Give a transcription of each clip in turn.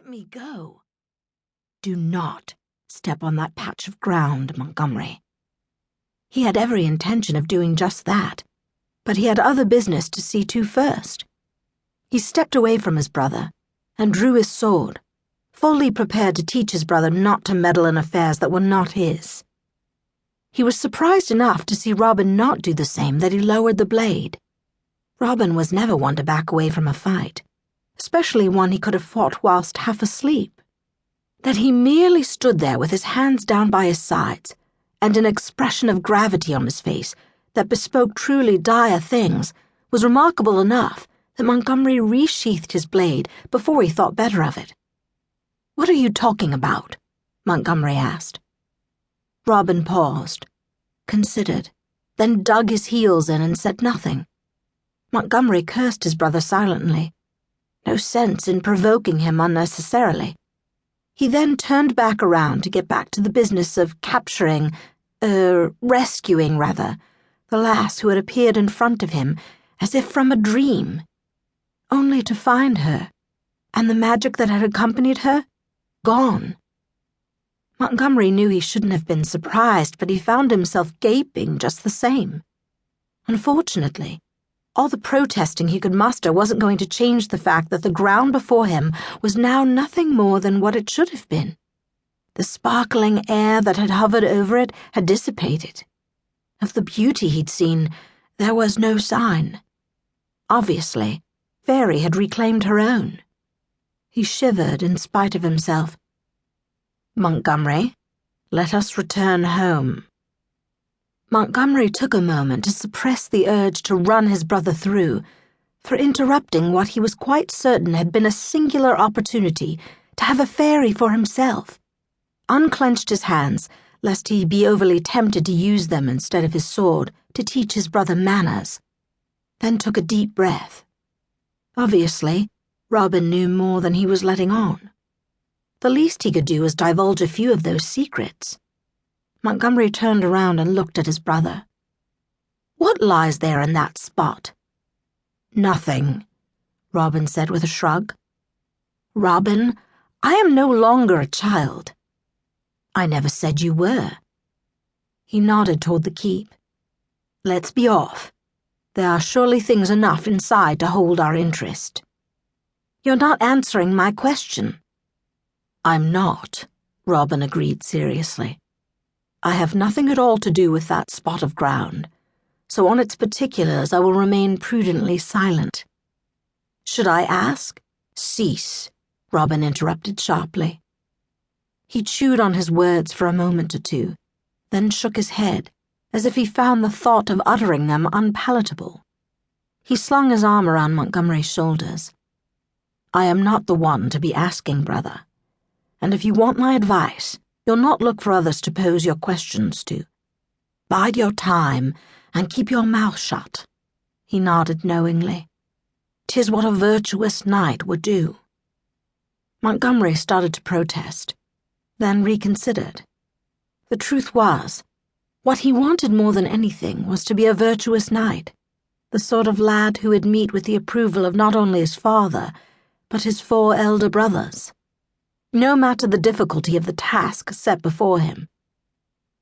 Let me go. Do not step on that patch of ground, Montgomery. He had every intention of doing just that, but he had other business to see to first. He stepped away from his brother and drew his sword, fully prepared to teach his brother not to meddle in affairs that were not his. He was surprised enough to see Robin not do the same that he lowered the blade. Robin was never one to back away from a fight, especially one he could have fought whilst half asleep. That he merely stood there with his hands down by his sides and an expression of gravity on his face that bespoke truly dire things was remarkable enough that Montgomery resheathed his blade before he thought better of it. "What are you talking about?" Montgomery asked. Robin paused, considered, then dug his heels in and said nothing. Montgomery cursed his brother silently. No sense in provoking him unnecessarily. He then turned back around to get back to the business of rescuing, the lass who had appeared in front of him as if from a dream, only to find her, and the magic that had accompanied her, gone. Montgomery knew he shouldn't have been surprised, but he found himself gaping just the same. Unfortunately, all the protesting he could muster wasn't going to change the fact that the ground before him was now nothing more than what it should have been. The sparkling air that had hovered over it had dissipated. Of the beauty he'd seen, there was no sign. Obviously, Fairy had reclaimed her own. He shivered in spite of himself. "Montgomery, let us return home." Montgomery took a moment to suppress the urge to run his brother through, for interrupting what he was quite certain had been a singular opportunity to have a fairy for himself, unclenched his hands lest he be overly tempted to use them instead of his sword to teach his brother manners, then took a deep breath. Obviously, Robin knew more than he was letting on. The least he could do was divulge a few of those secrets. Montgomery turned around and looked at his brother. "What lies there in that spot?" "Nothing," Robin said with a shrug. "Robin, I am no longer a child." "I never said you were." He nodded toward the keep. "Let's be off. There are surely things enough inside to hold our interest." "You're not answering my question." "I'm not," Robin agreed seriously. "I have nothing at all to do with that spot of ground, so on its particulars I will remain prudently silent." "Should I ask?" "Cease," Robin interrupted sharply. He chewed on his words for a moment or two, then shook his head, as if he found the thought of uttering them unpalatable. He slung his arm around Montgomery's shoulders. "I am not the one to be asking, brother. And if you want my advice, you'll not look for others to pose your questions to. Bide your time and keep your mouth shut." He nodded knowingly. "'Tis what a virtuous knight would do." Montgomery started to protest, then reconsidered. The truth was, what he wanted more than anything was to be a virtuous knight, the sort of lad who would meet with the approval of not only his father, but his 4 elder brothers, no matter the difficulty of the task set before him.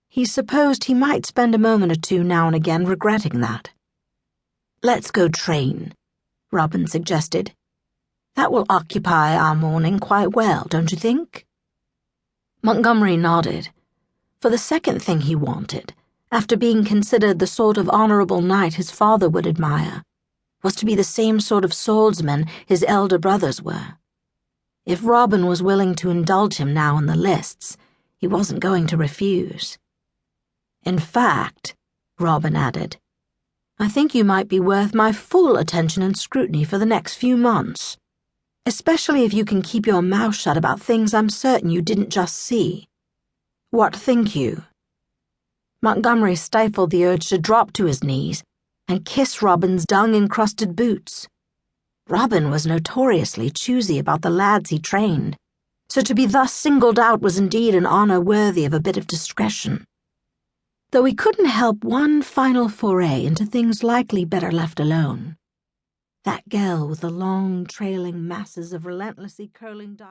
He supposed he might spend a moment or two now and again regretting that. "Let's go train," Robin suggested. "That will occupy our morning quite well, don't you think?" Montgomery nodded. For the second thing he wanted, after being considered the sort of honorable knight his father would admire, was to be the same sort of swordsman his elder brothers were. If Robin was willing to indulge him now in the lists, he wasn't going to refuse. "In fact," Robin added, "I think you might be worth my full attention and scrutiny for the next few months, especially if you can keep your mouth shut about things I'm certain you didn't just see. What think you?" Montgomery stifled the urge to drop to his knees and kiss Robin's dung-encrusted boots. Robin was notoriously choosy about the lads he trained, so to be thus singled out was indeed an honor worthy of a bit of discretion. Though he couldn't help one final foray into things likely better left alone. That girl with the long, trailing masses of relentlessly curling dark